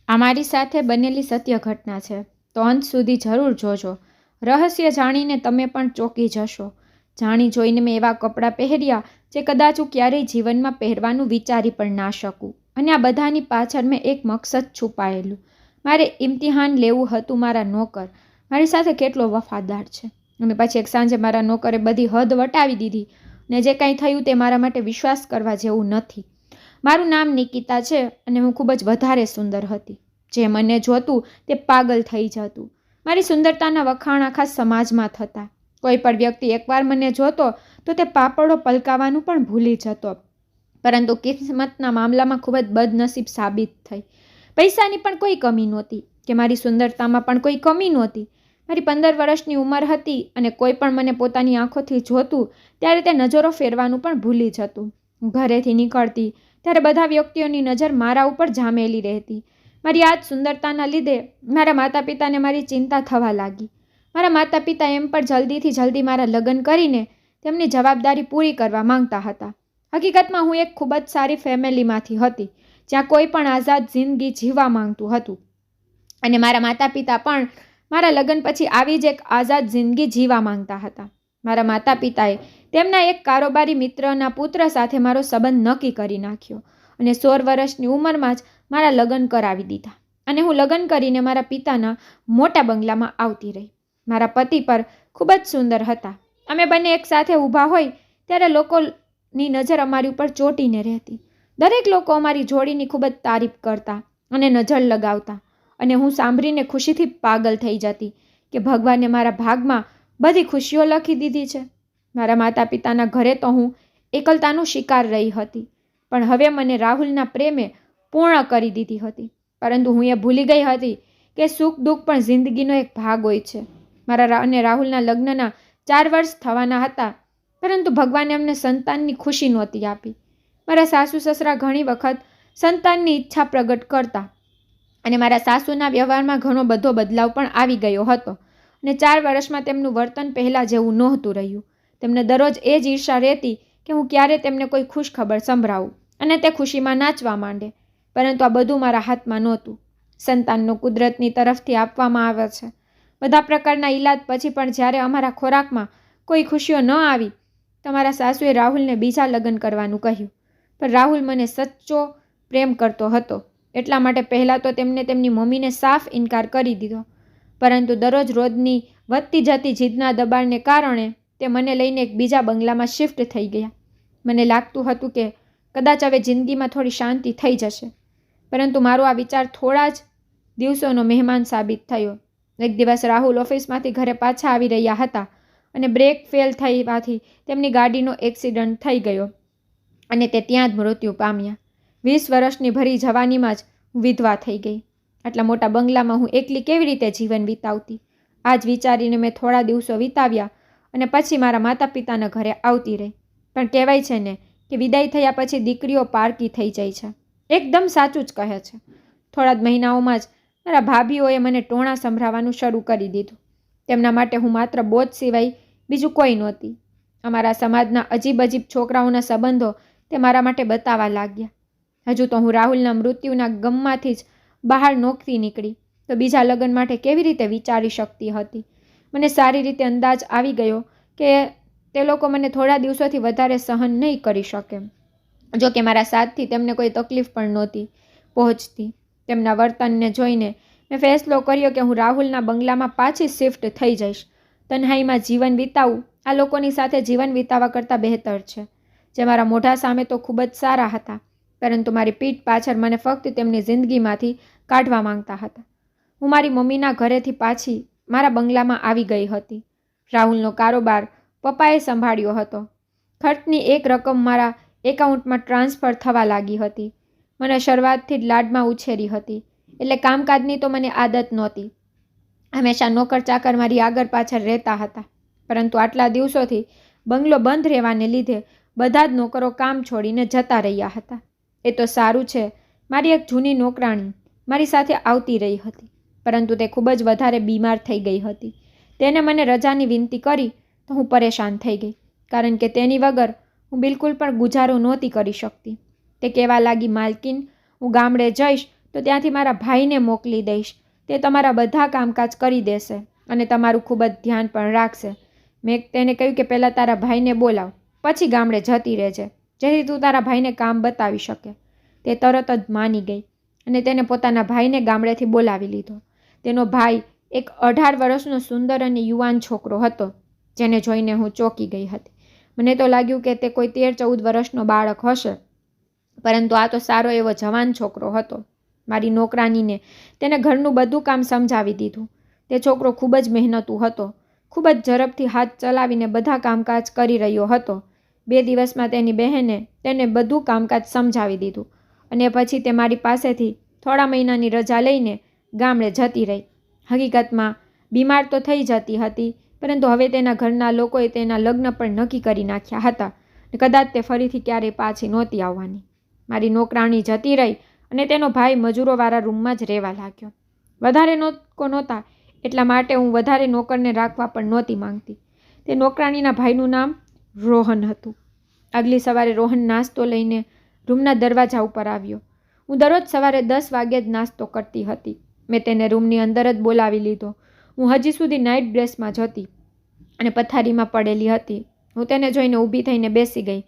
આ મારી સાથે બનેલી સત્ય ઘટના છે, તો અંત સુધી જરૂર જોજો. રહસ્ય જાણીને તમે પણ ચોંકી જશો. જાણી જોઈને મેં એવા કપડાં પહેર્યા જે કદાચ હું ક્યારેય જીવનમાં પહેરવાનું વિચારી પણ ના શકું. અને આ બધાની પાછળ મેં એક મકસદ છુપાયેલું. મારે ઇમ્તિહાન લેવું હતું. મારા નોકર મારી સાથે કેટલો વફાદાર છે. અને પછી એક સાંજે મારા નોકરે બધી હદ વટાવી દીધી ને જે કાંઈ થયું તે મારા માટે વિશ્વાસ કરવા જેવું નથી. મારું નામ નિકિતા છે અને હું ખૂબ જ વધારે સુંદર હતી. જે મને જોતું તે પાગલ થઈ જતું. મારી સુંદરતાના વખાણ આખા સમાજમાં થતા. કોઈ પણ વ્યક્તિ એકવાર મને જોતો તો તે પાપડો પલકાવવાનું પણ ભૂલી જતો. પરંતુ કિસ્મતના મામલામાં ખૂબ જ બદનસીબ સાબિત થઈ. પૈસાની પણ કોઈ કમી નહોતી કે મારી સુંદરતામાં પણ કોઈ કમી નહોતી. મારી 15 વર્ષની ઉંમર હતી અને કોઈ પણ મને પોતાની આંખોથી જોતું ત્યારે તે નજરો ફેરવાનું પણ ભૂલી જતું. હું ઘરેથી નીકળતી ત્યારે બધા વ્યક્તિઓની નજર મારા ઉપર જામેલી રહેતી. મારી આ જ સુંદરતાના લીધે મારા માતા પિતાને મારી ચિંતા થવા લાગી. મારા માતા પિતા એમ પણ જલ્દીથી જલ્દી મારા લગ્ન કરીને તેમની જવાબદારી પૂરી કરવા માંગતા હતા. હકીકતમાં હું એક ખૂબ જ સારી ફેમિલીમાંથી હતી, જ્યાં કોઈ પણ આઝાદ જિંદગી જીવવા માંગતું હતું. અને મારા માતા પિતા પણ મારા લગ્ન પછી આવી જ એક આઝાદ જિંદગી જીવવા માંગતા હતા. મારા માતા પિતાએ તેમના એક કારોબારી મિત્રના પુત્ર સાથે મારો સંબંધ નક્કી કરી નાખ્યો અને 16 વર્ષની ઉંમરમાં જ મારા લગ્ન કરાવી દીધા. અને હું લગ્ન કરીને મારા પિતાના મોટા બંગલામાં આવતી રહી. મારા પતિ પર ખૂબ જ સુંદર હતા. અમે બંને એક સાથે ઊભા હોય ત્યારે લોકોની નજર અમારી ઉપર ચોંટીને રહેતી. દરેક લોકો અમારી જોડીની ખૂબ જ તારીફ કરતા અને નજર લગાવતા અને હું સાંભળીને ખુશીથી પાગલ થઈ જતી કે ભગવાને મારા ભાગમાં બધી ખુશીઓ લખી દીધી છે. મારા માતા પિતાના ઘરે તો હું એકલતાનો શિકાર રહી હતી, પણ હવે મને રાહુલના પ્રેમે પૂર્ણ કરી દીધી હતી. પરંતુ હું એ ભૂલી ગઈ હતી કે સુખ દુઃખ પણ જિંદગીનો એક ભાગ હોય છે. મારા અને રાહુલના લગ્નના 4 વર્ષ થવાના હતા, પરંતુ ભગવાને અમને સંતાનની ખુશી નહોતી આપી. મારા સાસુ સસરા ઘણી વખત સંતાનની ઈચ્છા પ્રગટ કરતા અને મારા સાસુના વ્યવહારમાં ઘણો બધો બદલાવ પણ આવી ગયો હતો. અને 4 વર્ષમાં તેમનું વર્તન પહેલાં જેવું નહોતું રહ્યું. તેમને દરરોજ એ જ ઈર્ષા રહેતી કે હું ક્યારે તેમને કોઈ ખુશ ખબર સંભળાવું અને તે ખુશીમાં નાચવા માંડે. પરંતુ આ બધું મારા હાથમાં નહોતું. સંતાનનો કુદરતની તરફથી આપવામાં આવે છે. બધા પ્રકારના ઈલાજ પછી પણ જ્યારે અમારા ખોરાકમાં કોઈ ખુશીઓ ન આવી તો મારા સાસુએ રાહુલને બીજા લગ્ન કરવાનું કહ્યું. પણ રાહુલ મને સચ્ચો પ્રેમ કરતો હતો, એટલા માટે પહેલાં તો તેમને તેમની મમ્મીને સાફ ઇનકાર કરી દીધો. પરંતુ દરરોજ રોજની વધતી જતી જીદના દબાણને કારણે તે મને લઈને એક બીજા બંગલામાં શિફ્ટ થઈ ગયા. મને લાગતું હતું કે કદાચ હવે જિંદગીમાં થોડી શાંતિ થઈ જશે, પરંતુ મારો આ વિચાર થોડા જ દિવસોનો મહેમાન સાબિત થયો. એક દિવસ રાહુલ ઓફિસમાંથી ઘરે પાછા આવી રહ્યા હતા અને બ્રેક ફેલ થવાથી તેમની ગાડીનો એક્સિડન્ટ થઈ ગયો અને તે ત્યાં જ મૃત્યુ પામ્યા. 20 વર્ષની ભરી જવાનીમાં જ હું વિધવા થઈ ગઈ. આટલા મોટા બંગલામાં હું એકલી કેવી રીતે જીવન વિતાવતી? આ જ વિચારીને મેં થોડા દિવસો વિતાવ્યા અને પછી મારા માતા પિતાના ઘરે આવતી રહી. પણ કહેવાય છે ને કે વિદાય થયા પછી દીકરીઓ પારકી થઈ જાય છે. એકદમ સાચું જ કહે છે. થોડા જ મહિનાઓમાં જ મારા ભાભીઓએ મને ટોણા સંભળાવવાનું શરૂ કરી દીધું. તેમના માટે હું માત્ર બોજ સિવાય બીજું કોઈ નહોતી. અમારા સમાજના અજીબ અજીબ છોકરાઓના સંબંધો તે મારા માટે બતાવવા લાગ્યા. હજુ તો હું રાહુલના મૃત્યુના ગમમાંથી જ બહાર નોખતી નીકળી તો બીજા લગ્ન માટે કેવી રીતે વિચારી શકતી હતી. મને સારી રીતે અંદાજ આવી ગયો કે તે લોકો મને થોડા દિવસોથી વધારે સહન નહીં કરી શકે. જો કે મારા સાથથી તેમને કોઈ તકલીફ પણ નહોતી પહોંચતી. તેમના વર્તનને જોઈને મેં ફેસલો કર્યો કે હું રાહુલના બંગલામાં પાછી શિફ્ટ થઈ જઈશ. તન્હાઈમાં જીવન વિતાવું આ લોકોની સાથે જીવન વિતાવવા કરતાં બહેતર છે, જે મારા મોઢા સામે તો ખૂબ જ સારા હતા, પરંતુ મારી પીઠ પાછળ મને ફક્ત તેમની જિંદગીમાંથી કાઢવા માંગતા હતા. હું મારી મમ્મીના ઘરેથી પાછી મારા બંગલામાં આવી ગઈ હતી. રાહુલનો કારોબાર પપ્પાએ સંભાળ્યો હતો. ખર્ચની એક રકમ મારા એકાઉન્ટમાં ટ્રાન્સફર થવા લાગી હતી. મને શરૂઆતથી જ લાડમાં ઉછેરી હતી, એટલે કામકાજની તો મને આદત નહોતી. હંમેશા નોકર ચાકર મારી આગળ પાછળ રહેતા હતા, પરંતુ આટલા દિવસોથી બંગલો બંધ રહેવાને લીધે બધા જ નોકરો કામ છોડીને જતા રહ્યા હતા. એ તો સારું છે, મારી એક જૂની નોકરાણી મારી સાથે આવતી રહી હતી, પરંતુ તે ખૂબ જ વધારે બીમાર થઈ ગઈ હતી. તેને મને રજાની વિનંતી કરી તો હું પરેશાન થઈ ગઈ, કારણ કે તેની વગર હું બિલકુલ પણ ગુજારો નહોતી કરી શકતી. તે કહેવા લાગી, માલકીન, હું ગામડે જઈશ તો તો ત્યાંથી મારા ભાઈને મોકલી દઈશ. તે તમારા બધા કામકાજ કરી દેશે અને તમારું ખૂબ જ ધ્યાન પણ રાખશે. મેં તેને કહ્યું કે પહેલાં તારા ભાઈને બોલાવ, પછી ગામડે જતી રહેજે, જેથી તું તારા ભાઈને કામ બતાવી શકે. તે તરત જ માની ગઈ અને તેને પોતાના ભાઈને ગામડેથી બોલાવી લીધો. તેનો ભાઈ એક 18 વર્ષનો સુંદર અને યુવાન છોકરો હતો, જેને જોઈને હું ચોંકી ગઈ હતી. મને તો લાગ્યું કે તે કોઈ 13-14 વર્ષનો બાળક હશે, પરંતુ આ તો સારો એવો જવાન છોકરો હતો. મારી નોકરાનીને તેને ઘરનું બધું કામ સમજાવી દીધું. તે છોકરો ખૂબ જ મહેનતુ હતો, ખૂબ જ ઝડપથી હાથ ચલાવીને બધા કામકાજ કરી રહ્યો હતો. 2 દિવસમાં તેની બહેને તેને બધું કામકાજ સમજાવી દીધું અને પછી તે મારી પાસેથી થોડા મહિનાની રજા લઈને ગામડે જતી રહી. હકીકતમાં બીમાર તો થઈ જતી હતી, પરંતુ હવે તેના ઘરના લોકોએ તેના લગ્ન પણ નક્કી કરી નાખ્યા હતા અને કદાચ તે ફરીથી ક્યારેય પાછી નહોતી આવવાની. મારી નોકરાણી જતી રહી અને તેનો ભાઈ મજૂરોવાળા રૂમમાં જ રહેવા લાગ્યો. વધારે લોકો નહોતા એટલા માટે હું વધારે નોકરને રાખવા પણ નહોતી માંગતી. તે નોકરાણીના ભાઈનું નામ રોહન હતું. આગલી સવારે રોહન નાસ્તો લઈને રૂમના દરવાજા ઉપર આવ્યો. હું દરરોજ સવારે 10 વાગ્યે જ નાસ્તો કરતી હતી. મેં તેને રૂમની અંદર જ બોલાવી લીધો. હું હજી સુધી નાઇટ ડ્રેસમાં જ હતી અને પથારીમાં પડેલી હતી. હું તેને જોઈને ઊભી થઈને બેસી ગઈ.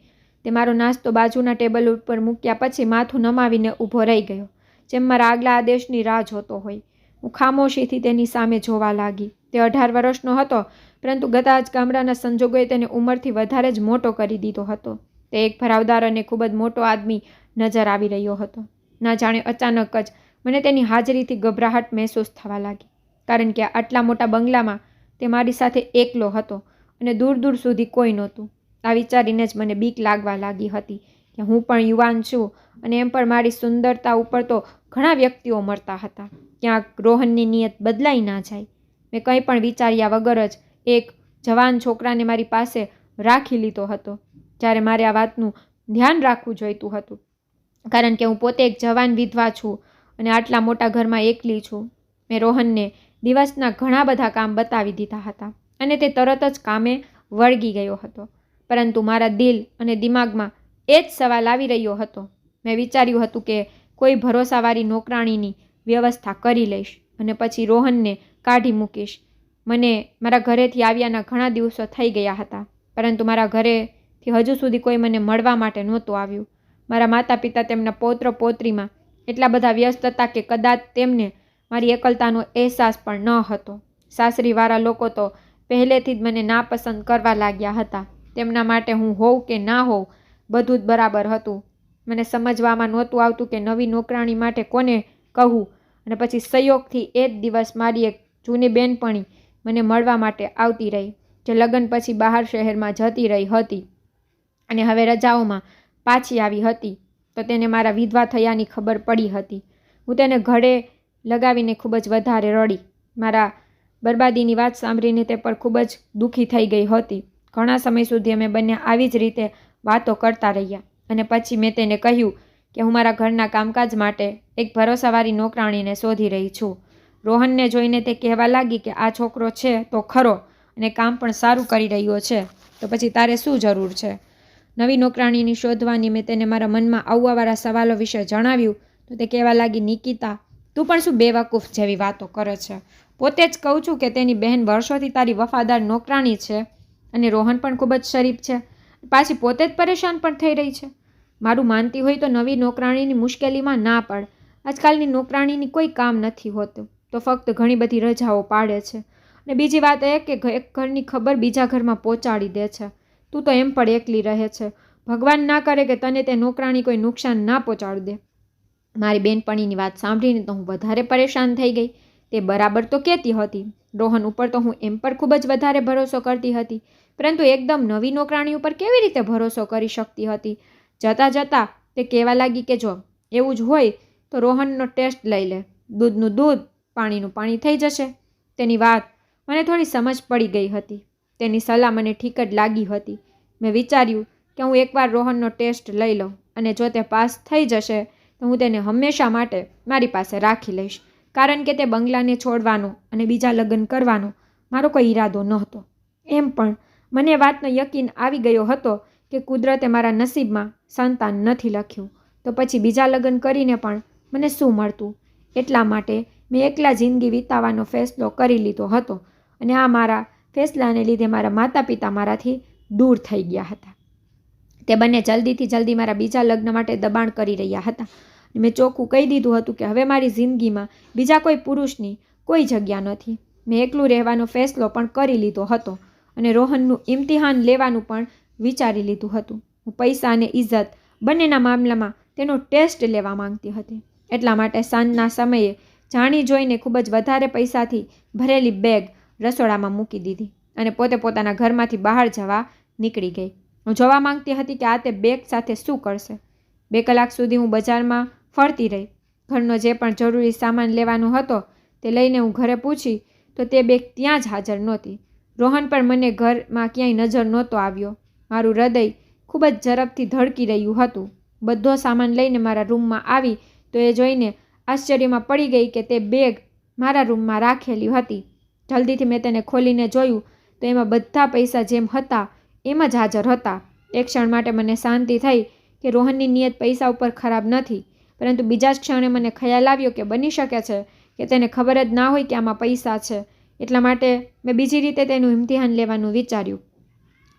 તે મારો નાસ્તો બાજુના ટેબલ ઉપર મૂક્યા પછી માથું નમાવીને ઊભો રહી ગયો, જેમ મારા આગલા આદેશની રાહ જોતો હોય. હું ખામોશીથી તેની સામે જોવા લાગી. તે 18 વર્ષનો હતો, પરંતુ ગતા જ ગામડાના સંજોગોએ તેને ઉંમરથી વધારે જ મોટો કરી દીધો હતો. તે એક ભરાવદાર અને ખૂબ જ મોટો આદમી નજર આવી રહ્યો હતો. ના જાણે અચાનક જ મને તેની હાજરીથી ગભરાહટ મહેસૂસ થવા લાગી, કારણ કે આટલા મોટા બંગલામાં તે મારી સાથે એકલો હતો અને દૂર દૂર સુધી કોઈ નહોતું. આ વિચારીને જ મને બીક લાગવા લાગી હતી કે હું પણ યુવાન છું અને એમ પણ મારી સુંદરતા ઉપર તો ઘણા વ્યક્તિઓ મળતા હતા. ક્યાંક રોહનની નિયત બદલાઈ ના જાય. મેં કંઈ પણ વિચાર્યા વગર જ એક જવાન છોકરાને મારી પાસે રાખી લીધો હતો, જ્યારે મારે આ વાતનું ધ્યાન રાખવું જોઈતું હતું, કારણ કે હું પોતે એક જવાન વિધવા છું અને આટલા મોટા ઘરમાં એકલી છું. મેં રોહનને દિવસના ઘણા બધા કામ બતાવી દીધા હતા અને તે તરત જ કામે વળગી ગયો હતો. પરંતુ મારા દિલ અને દિમાગમાં એ જ સવાલ આવી રહ્યો હતો. મેં વિચાર્યું હતું કે કોઈ ભરોસાવાળી નોકરાણીની વ્યવસ્થા કરી લઈશ અને પછી રોહનને કાઢી મૂકીશ. મને મારા ઘરેથી આવ્યાના ઘણા દિવસો થઈ ગયા હતા, પરંતુ મારા ઘરેથી હજુ સુધી કોઈ મને મળવા માટે નહોતું આવ્યું. મારા માતા પિતા તેમના પૌત્ર પૌત્રીમાં એટલા બધા વ્યસ્ત હતા કે કદાચ તેમને મારી એકલતાનો અહેસાસ પણ ન હતો. સાસરીવાળા લોકો તો પહેલેથી જ મને નાપસંદ કરવા લાગ્યા હતા. તેમના માટે હું હોઉં કે ના હોઉં, બધું જ બરાબર હતું. મને સમજવામાં નહોતું આવતું કે નવી નોકરાણી માટે કોને કહું. અને પછી સંયોગથી એ જ દિવસ મારી એક જૂની બેનપણી મને મળવા માટે આવતી રહી, જે લગ્ન પછી બહાર શહેરમાં જતી રહી હતી અને હવે રજાઓમાં પાછી આવી હતી. તો તેને મારા વિધવા થયાની ખબર પડી હતી. હું તેને ગળે લગાવીને ખૂબ જ વધારે રડી. મારા બરબાદીની વાત સાંભળીને તે પર ખૂબ જ દુઃખી થઈ ગઈ હતી. ઘણા સમય સુધી અમે બંને આવી જ રીતે વાતો કરતા રહ્યા અને પછી મેં તેને કહ્યું કે હું મારા ઘરના કામકાજ માટે એક ભરોસાવાળી નોકરાણીને શોધી રહી છું. રોહનને જોઈને તે કહેવા લાગી કે આ છોકરો છે તો ખરો અને કામ પણ સારું કરી રહ્યો છે, તો પછી તારે શું જરૂર છે? નવી નોકરાણીની શોધવાની મેં તેને મારા મનમાં આવવાવાળા સવાલો વિશે જણાવ્યું તો તે કહેવા લાગી, નિકિતા, તું પણ શું બેવકૂફ જેવી વાતો કરે છે? પોતે જ કહું છું કે તેની બહેન વર્ષોથી તારી વફાદાર નોકરાણી છે અને રોહન પણ ખૂબ જ શરીફ છે, પાછી પોતે જ પરેશાન પણ થઈ રહી છે. મારું માનતી હોય તો નવી નોકરાણીની મુશ્કેલીમાં ના પડ. આજકાલની નોકરાણીની કોઈ કામ નથી હોતું, તો ફક્ત ઘણી બધી રજાઓ પાડે છે અને બીજી વાત એ કે એક ઘરની ખબર બીજા ઘરમાં પહોંચાડી દે છે. તું તો એમ પણ એકલી રહે છે. ભગવાન ના કરે કે તને તે નોકરાણી કોઈ નુકસાન ના પહોંચાડી દે. મારી બેનપણીની વાત સાંભળીને તો હું વધારે પરેશાન થઈ ગઈ. તે બરાબર તો કહેતી હતી. રોહન ઉપર તો હું એમ પર ખૂબ જ વધારે ભરોસો કરતી હતી, પરંતુ એકદમ નવી નોકરાણી ઉપર કેવી રીતે ભરોસો કરી શકતી હતી? જતાં જતાં તે કહેવા લાગી કે જો એવું જ હોય તો રોહનનો ટેસ્ટ લઈ લે. દૂધનું દૂધ, પાણીનું પાણી થઈ જશે. તેની વાત મને થોડી સમજ પડી ગઈ હતી. તેની સલાહ મને ઠીક જ લાગી હતી. મેં વિચાર્યું કે હું એકવાર રોહનનો ટેસ્ટ લઈ લઉં અને જો તે પાસ થઈ જશે તો હું તેને હંમેશા માટે મારી પાસે રાખી લઈશ, કારણ કે તે બંગલાને છોડવાનો અને બીજા લગ્ન કરવાનો મારો કોઈ ઈરાદો નહોતો. એમ પણ મને વાતનો યકીન આવી ગયો હતો કે કુદરતે મારા નસીબમાં સંતાન નથી લખ્યું, તો પછી બીજા લગ્ન કરીને પણ મને શું મળતું? એટલા માટે મેં એકલા જિંદગી વિતાવવાનો ફેસલો કરી લીધો હતો અને આ મારા ફેસલાને લીધે મારા માતા પિતા મારાથી દૂર થઈ ગયા હતા. તે બંને જલ્દી મારા બીજા લગ્ન માટે દબાણ કરી રહ્યા હતા. મેં ચોખ્ખું કહી દીધું હતું કે હવે મારી જિંદગીમાં બીજા કોઈ પુરુષની કોઈ જગ્યા નથી. મેં એકલું રહેવાનો ફેસલો પણ કરી લીધો હતો અને રોહનનું ઇમ્તિહાન લેવાનું પણ વિચારી લીધું હતું. હું પૈસા અને ઇજ્જત બંનેના મામલામાં તેનો ટેસ્ટ લેવા માંગતી હતી. એટલા માટે સાંજના સમયે જાણી જોઈને ખૂબ જ વધારે પૈસાથી ભરેલી બેગ રસોડામાં મૂકી દીધી અને પોતે પોતાના ઘરમાંથી બહાર જવા નીકળી ગઈ. હું જોવા માંગતી હતી કે આ તે બેગ સાથે શું કરશે. 2 કલાક સુધી હું બજારમાં ફરતી રહી. ઘરનો જે પણ જરૂરી સામાન લેવાનો હતો તે લઈને હું ઘરે પૂછી તો તે બેગ ત્યાં જ હાજર નહોતી. રોહન પણ મને ઘરમાં ક્યાંય નજર નહોતો આવ્યો. મારું હૃદય ખૂબ જ ઝડપથી ધડકી રહ્યું હતું. બધો સામાન લઈને મારા રૂમમાં આવી તો એ જોઈને આશ્ચર્યમાં પડી ગઈ કે તે બેગ મારા રૂમમાં રાખેલી હતી. જલ્દીથી મેં તેને ખોલીને જોયું તો એમાં બધા પૈસા જેમ હતા એમ જ હાજર હતા. એક ક્ષણ માટે મને શાંતિ થઈ કે રોહનની નિયત પૈસા ઉપર ખરાબ નથી, પરંતુ બીજા જ ક્ષણે મને ખ્યાલ આવ્યો કે બની શકે છે કે તેને ખબર જ ના હોય કે આમાં પૈસા છે. એટલા માટે મેં બીજી રીતે તેનું ઇમ્તિહાન લેવાનું વિચાર્યું.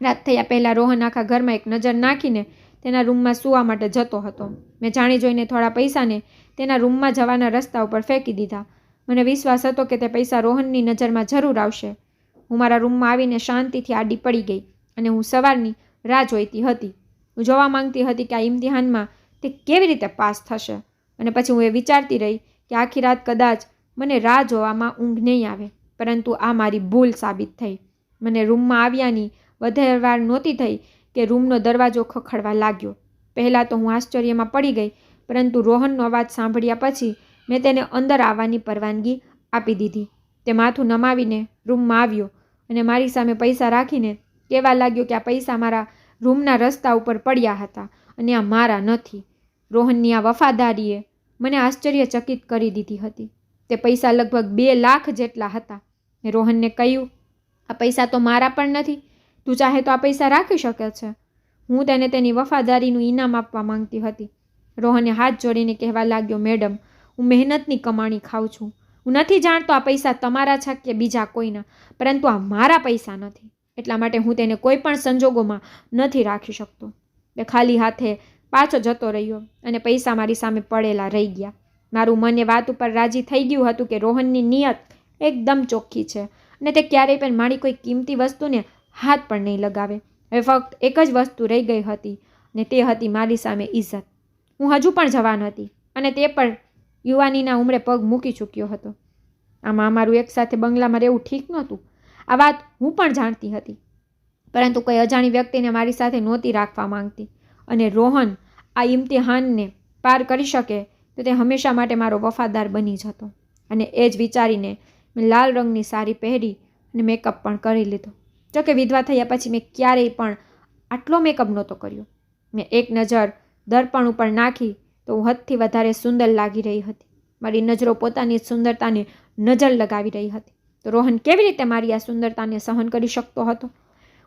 રાત થયા પહેલાં રોહન આખા ઘરમાં એક નજર નાખીને તેના રૂમમાં સૂવા માટે જતો હતો. મેં જાણી જોઈને થોડા પૈસાને તેના રૂમમાં જવાના રસ્તા ઉપર ફેંકી દીધા. મને વિશ્વાસ હતો કે તે પૈસા રોહનની નજરમાં જરૂર આવશે. હું મારા રૂમમાં આવીને શાંતિથી આડી પડી ગઈ અને હું સવારની રાહ જોઈતી હતી. હું જોવા માંગતી હતી કે આ ઇમ્તિહાનમાં તે કેવી રીતે પાસ થશે અને પછી હું એ વિચારતી રહી કે આખી રાત કદાચ મને રાહ જોવામાં ઊંઘ નહીં આવે, પરંતુ આ મારી ભૂલ સાબિત થઈ. મને રૂમમાં આવ્યાની વધારે વાર નહોતી થઈ કે રૂમનો દરવાજો ખખડવા લાગ્યો. પહેલાં તો હું આશ્ચર્યમાં પડી ગઈ, પરંતુ રોહનનો અવાજ સાંભળ્યા પછી મેં તેને અંદર આવવાની પરવાનગી આપી દીધી. તે માથું નમાવીને રૂમમાં આવ્યો અને મારી સામે પૈસા રાખીને કહેવા લાગ્યો કે આ પૈસા મારા રૂમના રસ્તા ઉપર પડ્યા હતા અને આ મારા નથી. રોહનની આ વફાદારીએ મને આશ્ચર્યચકિત કરી દીધી હતી. તે પૈસા લગભગ 2 લાખ જેટલા હતા. મેં રોહનને કહ્યું, આ પૈસા તો મારા પણ નથી, તું ચાહે તો આ પૈસા રાખી શકે છે. હું તેને તેની વફાદારીનું ઇનામ આપવા માંગતી હતી. રોહને હાથ જોડીને કહેવા લાગ્યો, મેડમ, હું મહેનતની કમાણી ખાઉં છું. હું નથી જાણતો આ પૈસા તમારા છે કે બીજા કોઈના, પરંતુ આ મારા પૈસા નથી. એટલા માટે હું તેને કોઈ પણ સંજોગોમાં નથી રાખી શકતો. તે ખાલી હાથે પાછો જતો રહ્યો અને પૈસા મારી સામે પડેલા રહી ગયા. મારું મન એ વાત ઉપર રાજી થઈ ગયું હતું કે રોહનની નિયત એકદમ ચોખ્ખી છે અને તે ક્યારેય પણ મારી કોઈ કિંમતી વસ્તુને હાથ પણ નહીં લગાવે. હવે ફક્ત એક જ વસ્તુ રહી ગઈ હતી અને તે હતી મારી સામે ઇજ્જત. હું હજુ પણ જવાન હતી અને તે પણ યુવાનીના ઉંમરે પગ મૂકી ચૂક્યો હતો. આમાં અમારું એકસાથે બંગલામાં રહેવું ઠીક નહોતું. આ વાત હું પણ જાણતી હતી, પરંતુ કોઈ અજાણી વ્યક્તિને મારી સાથે નહોતી રાખવા માંગતી. અને રોહન આ ઇમ્તિહાનને પાર કરી શકે તો તે હંમેશા માટે મારો વફાદાર બની જતો. અને એ જ વિચારીને મેં લાલ રંગની સાડી પહેરી અને મેકઅપ પણ કરી લીધો. જોકે વિધવા થયા પછી મેં ક્યારેય પણ આટલો મેકઅપ નહોતો કર્યો. મેં એક નજર દર્પણ ઉપર નાખી તો હું હદથી વધારે સુંદર લાગી રહી હતી. મારી નજરો પોતાની સુંદરતાને નજર લગાવી રહી હતી. તો રોહન કેવી રીતે મારી આ સુંદરતાને સહન કરી શકતો હતો?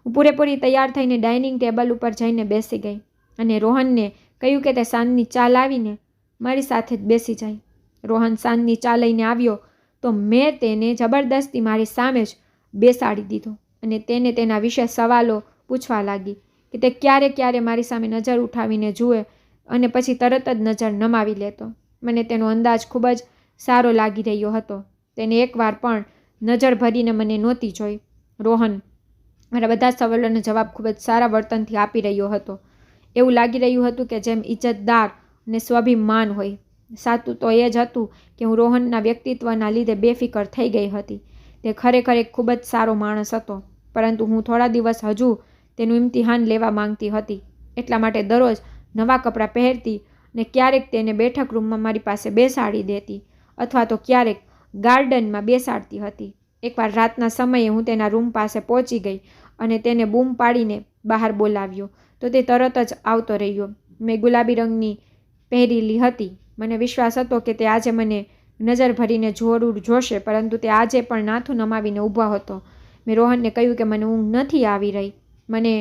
હું પૂરેપૂરી તૈયાર થઈને ડાઇનિંગ ટેબલ ઉપર જઈને બેસી ગઈ અને રોહનને કહ્યું કે તે સાંજની ચા લાવીને મારી સાથે જ બેસી જાય. રોહન સાંજની ચા લઈને આવ્યો તો મેં તેને જબરદસ્તી મારી સામે જ બેસાડી દીધો અને તેને તેના વિશે સવાલો પૂછવા લાગી કે તે ક્યારે મારી સામે નજર ઉઠાવીને જુએ અને પછી તરત જ નજર નમાવી લેતો. મને તેનો અંદાજ ખૂબ જ સારો લાગી રહ્યો હતો. તેને એકવાર પણ નજર ભરીને મને નહોતી જોઈ. રોહન મારા બધા સવાલોનો જવાબ ખૂબ જ સારા વર્તનથી આપી રહ્યો હતો. એવું લાગી રહ્યું હતું કે જેમ ઇજ્જતદાર અને સ્વાભિમાન હોય. સાચું તો એ જ હતું કે હું રોહનના વ્યક્તિત્વના લીધે બેફિકર થઈ ગઈ હતી. તે ખરેખર એક ખૂબ જ સારો માણસ હતો, પરંતુ હું થોડા દિવસ હજુ તેનું ઇમ્તિહાન લેવા માંગતી હતી. એટલા માટે દરરોજ નવા કપડાં પહેરતી અને ક્યારેક તેને બેઠક રૂમમાં મારી પાસે બેસાડી દેતી અથવા તો ક્યારેક ગાર્ડનમાં બેસાડતી હતી. એકવાર રાતના સમયે હું તેના રૂમ પાસે પહોંચી ગઈ અને તેને બૂમ પાડીને બહાર બોલાવ્યો તો તે તરત જ આવતો રહ્યો. મેં ગુલાબી રંગની પહેરેલી હતી. મને વિશ્વાસ હતો કે તે આજે મને નજર ભરીને જરૂર જોશે, પરંતુ તે આજે પણ નાથું નમાવીને ઊભો હતો. મેં રોહનને કહ્યું કે મને ઊંઘ નથી આવી રહી, મને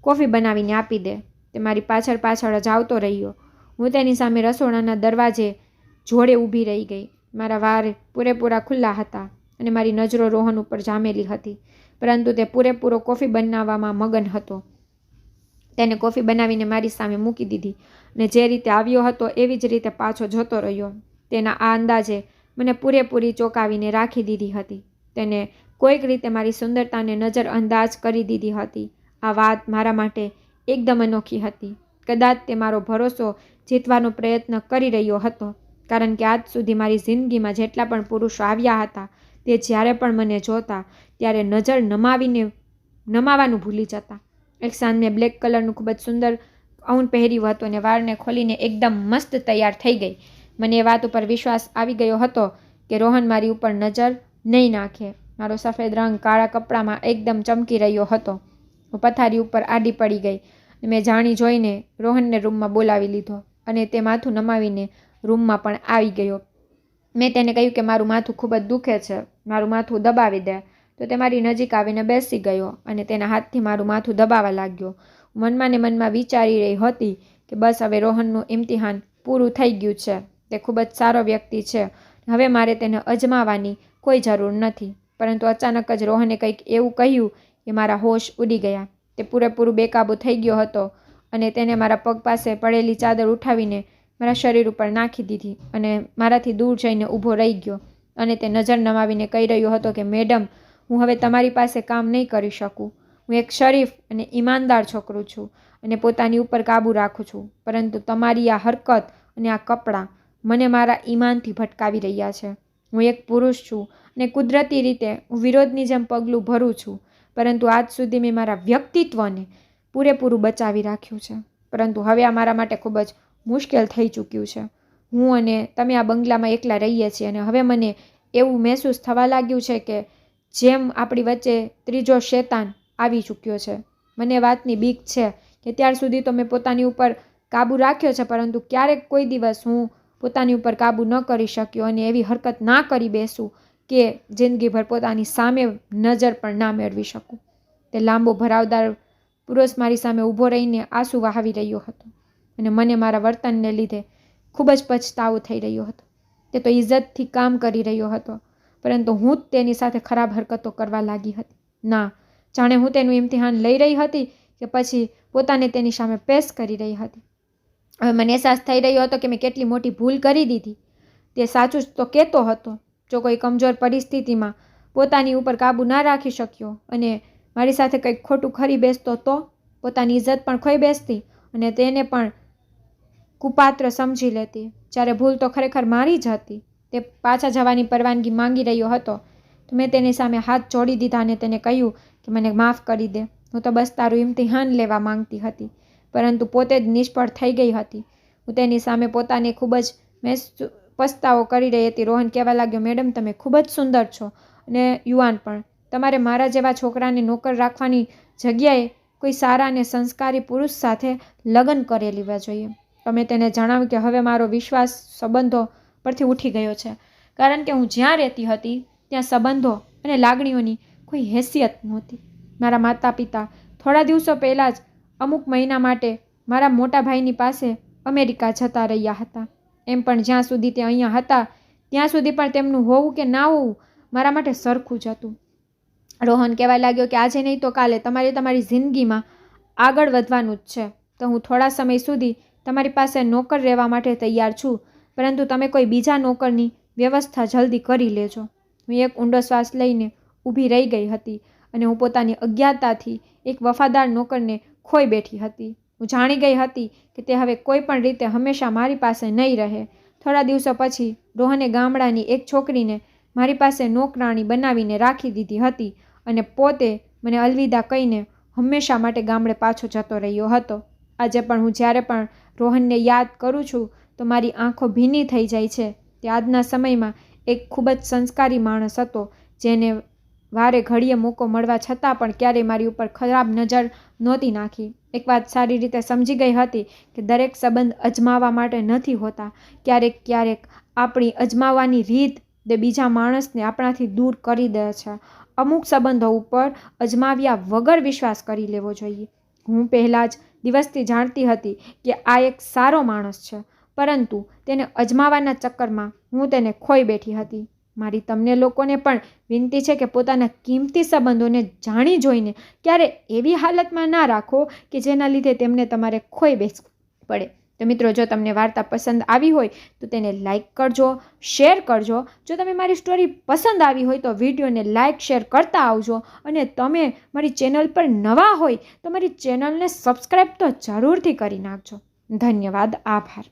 કોફી બનાવીને આપી દે. તે મારી પાછળ જ આવતો રહ્યો. હું તેની સામે રસોડાના દરવાજે જોડે ઊભી રહી ગઈ. મારા વાળ પૂરેપૂરા ખુલ્લા હતા અને મારી નજરો રોહન ઉપર જામેલી હતી, પરંતુ તે પૂરેપૂરો કોફી બનાવવામાં મગન હતો. તેને કોફી બનાવીને મારી સામે મૂકી દીધી અને જે રીતે આવ્યો હતો એવી જ રીતે પાછો જતો રહ્યો. તેના આ અંદાજે મને પૂરેપૂરી ચોંકાવીને રાખી દીધી હતી. તેને કોઈક રીતે મારી સુંદરતાને નજરઅંદાજ કરી દીધી હતી. આ વાત મારા માટે એકદમ અનોખી હતી. કદાચ તે મારો ભરોસો જીતવાનો પ્રયત્ન કરી રહ્યો હતો, કારણ કે આજ સુધી મારી જિંદગીમાં જેટલા પણ પુરુષો આવ્યા હતા તે જ્યારે પણ મને જોતા ત્યારે નજર નમાવાનું ભૂલી જતા. એક સાંજ મેં બ્લેક કલરનું ખૂબ જ સુંદર ગાઉન પહેર્યું હતું અને વાળને ખોલીને એકદમ મસ્ત તૈયાર થઈ ગઈ. મને એ વાત ઉપર વિશ્વાસ આવી ગયો હતો કે રોહન મારી ઉપર નજર નહીં નાખે. મારો સફેદ રંગ કાળા કપડામાં એકદમ ચમકી રહ્યો હતો. હું પથારી ઉપર આડી પડી ગઈ. મેં જાણી જોઈને રોહનને રૂમમાં બોલાવી લીધો અને તે માથું નમાવીને રૂમમાં પણ આવી ગયો. મેં તેને કહ્યું કે મારું માથું ખૂબ જ દુખે છે, મારું માથું દબાવી દે. તો તે મારી નજીક આવીને બેસી ગયો અને તેના હાથથી મારું માથું દબાવવા લાગ્યો. મનમાં ને મનમાં વિચારી રહી હતી કે બસ હવે રોહનનું ઇમ્તિહાન પૂરું થઈ ગયું છે. તે ખૂબ જ સારો વ્યક્તિ છે, હવે મારે તેને અજમાવવાની કોઈ જરૂર નથી. પરંતુ અચાનક જ રોહને કંઈક એવું કહ્યું કે મારા હોશ ઉડી ગયા. તે પૂરેપૂરું બેકાબૂ થઈ ગયો હતો અને તેને મારા પગ પાસે પડેલી ચાદર ઉઠાવીને મારા શરીર ઉપર નાખી દીધી અને મારાથી દૂર જઈને ઊભો રહી ગયો અને તે નજર નમાવીને કહી રહ્યો હતો કે મેડમ, હું હવે તમારી પાસે કામ નહીં કરી શકું. હું એક શરીફ અને ઈમાનદાર છોકરો છું અને પોતાની ઉપર કાબૂ રાખું છું, પરંતુ તમારી આ હરકત અને આ કપડાં મને મારા ઈમાનથી ભટકાવી રહ્યા છે. હું એક પુરુષ છું અને કુદરતી રીતે હું વિરોધની જેમ પગલું ભરું છું, પરંતુ આજ સુધી મેં મારા વ્યક્તિત્વને પૂરેપૂરું બચાવી રાખ્યું છે. પરંતુ હવે આ મારા માટે ખૂબ જ મુશ્કેલ થઈ ચૂક્યું છે. હું અને તમે આ બંગલામાં એકલા રહીએ છીએ અને હવે મને એવું મહેસૂસ થવા લાગ્યું છે કે જેમ આપણી વચ્ચે ત્રીજો શેતાન આવી ચૂક્યો છે. મને વાતની બીક છે કે ત્યાર સુધી તો મેં પોતાની ઉપર કાબૂ રાખ્યો છે, પરંતુ ક્યારેક કોઈ દિવસ હું પોતાની ઉપર કાબૂ ન કરી શક્યો અને એવી હરકત ના કરી બેસું કે જિંદગીભર પોતાની સામે નજર પણ ના મેળવી શકું. તે લાંબો ભરાવદાર પુરુષ મારી સામે ઊભો રહીને આંસુ વહાવી રહ્યો હતો અને મને મારા વર્તનને લીધે ખૂબ જ પછતાવો થઈ રહ્યો હતો. તે તો ઇજ્જતથી કામ કરી રહ્યો હતો, પરંતુ હું જ તેની સાથે ખરાબ હરકતો કરવા લાગી હતી. ના, જાણે હું તેનું ઇમ્તિહાન લઈ રહી હતી કે પછી પોતાને તેની સામે પેશ કરી રહી હતી. હવે મને અહેસાસ થઈ રહ્યો હતો કે મેં કેટલી મોટી ભૂલ કરી દીધી. તે સાચું જ તો કહેતો હતો. જો કોઈ કમજોર પરિસ્થિતિમાં પોતાની ઉપર કાબૂ ના રાખી શક્યો અને મારી સાથે કંઈક ખોટું ખરી બેસતો તો પોતાની ઇજ્જત પણ ખોઈ બેસતી અને તેને પણ કુપાત્ર સમજી લેતી, જ્યારે ભૂલ તો ખરેખર મારી જ હતી. તે પાછા જવાની પરવાનગી માંગી રહ્યો હતો તો મેં તેની સામે હાથ જોડી દીધા અને તેને કહ્યું કે મને માફ કરી દે. હું તો બસ તારું ઇમ્તિહાન લેવા માંગતી હતી, પરંતુ પોતે જ નિષ્ફળ થઈ ગઈ હતી. હું તેની સામે પોતાને ખૂબ જ પસ્તાવો કરી રહી હતી. રોહન કહેવા લાગ્યો, મેડમ, તમે ખૂબ જ સુંદર છો અને યુવાન પણ. તમારે મારા જેવા છોકરાને નોકર રાખવાની જગ્યાએ કોઈ સારા અને સંસ્કારી પુરુષ સાથે લગ્ન કરી લેવા જોઈએ. તમે તેને જણાવ્યું કે હવે મારો વિશ્વાસ સંબંધો પરથી ઉઠી ગયો છે, કારણ કે હું જ્યાં રહેતી હતી ત્યાં સંબંધો અને લાગણીઓની કોઈ હેસિયત નહોતી. મારા માતા પિતા થોડા દિવસો પહેલાં જ અમુક મહિના માટે મારા મોટા ભાઈની પાસે અમેરિકા જતા રહ્યા હતા. એમ પણ જ્યાં સુધી તે અહીંયા હતા ત્યાં સુધી પણ તેમનું હોવું કે ના હોવું મારા માટે સરખું જ હતું. રોહન કહેવા લાગ્યો કે આજે નહીં તો કાલે તમારે તમારી જિંદગીમાં આગળ વધવાનું જ છે, તો હું થોડા સમય સુધી તમારી પાસે નોકર રહેવા માટે તૈયાર છું, પરંતુ તમે કોઈ બીજા નોકરની વ્યવસ્થા જલ્દી કરી લેજો. હું એક ઊંડો શ્વાસ લઈને ઊભી રહી ગઈ હતી અને હું પોતાની અજ્ઞાતતાથી એક વફાદાર નોકરને ખોઈ બેઠી હતી. હું જાણી ગઈ હતી કે તે હવે કોઈ પણ રીતે હંમેશા મારી પાસે નહીં રહે. થોડા દિવસો પછી રોહને ગામડાની એક છોકરીને મારી પાસે નોકરાણી બનાવીને રાખી દીધી હતી અને પોતે મને અલવિદા કહીને હંમેશા માટે ગામડે પાછો જતો રહ્યો હતો. આજે પણ હું જ્યારે પણ રોહનને યાદ કરું છું તો મારી આંખો ભીની થઈ જાય છે. તે આજના સમયમાં એક ખૂબ જ સંસ્કારી માણસ હતો, જેને વારે ઘડીએ મોકો મળવા છતાં પણ ક્યારેય મારી ઉપર ખરાબ નજર નહોતી નાખી. એક વાત સારી રીતે સમજી ગઈ હતી કે દરેક સંબંધ અજમાવવા માટે નથી હોતા. ક્યારેક આપણી અજમાવવાની રીત તે બીજા માણસને આપણાથી દૂર કરી દે છે. અમુક સંબંધો ઉપર અજમાવ્યા વગર વિશ્વાસ કરી લેવો જોઈએ. હું પહેલાં જ દિવસથી જાણતી હતી કે આ એક સારો માણસ છે, પરંતુ તેને અજમાવાના ચક્કરમાં હું તેને ખોઈ બેઠી હતી. મારી તમને લોકોને પણ વિનંતી છે કે પોતાના કિંમતી સંબંધોને જાણી જોઈને ક્યારે એવી હાલતમાં ના રાખો કે જેના લીધે તેમને તમારે ખોઈ બેસવું પડે. તો મિત્રો, જો તમને વાર્તા પસંદ આવી હોય તો તેને લાઇક કરજો, શેર કરજો. જો તમે મારી સ્ટોરી પસંદ આવી હોય તો વિડીયોને લાઇક શેર કરતા આવજો. અને તમે મારી ચેનલ પર નવા હોય તો મારી ચેનલને સબસ્ક્રાઈબ તો જરૂરથી કરી નાખજો. ધન્યવાદ. આભાર.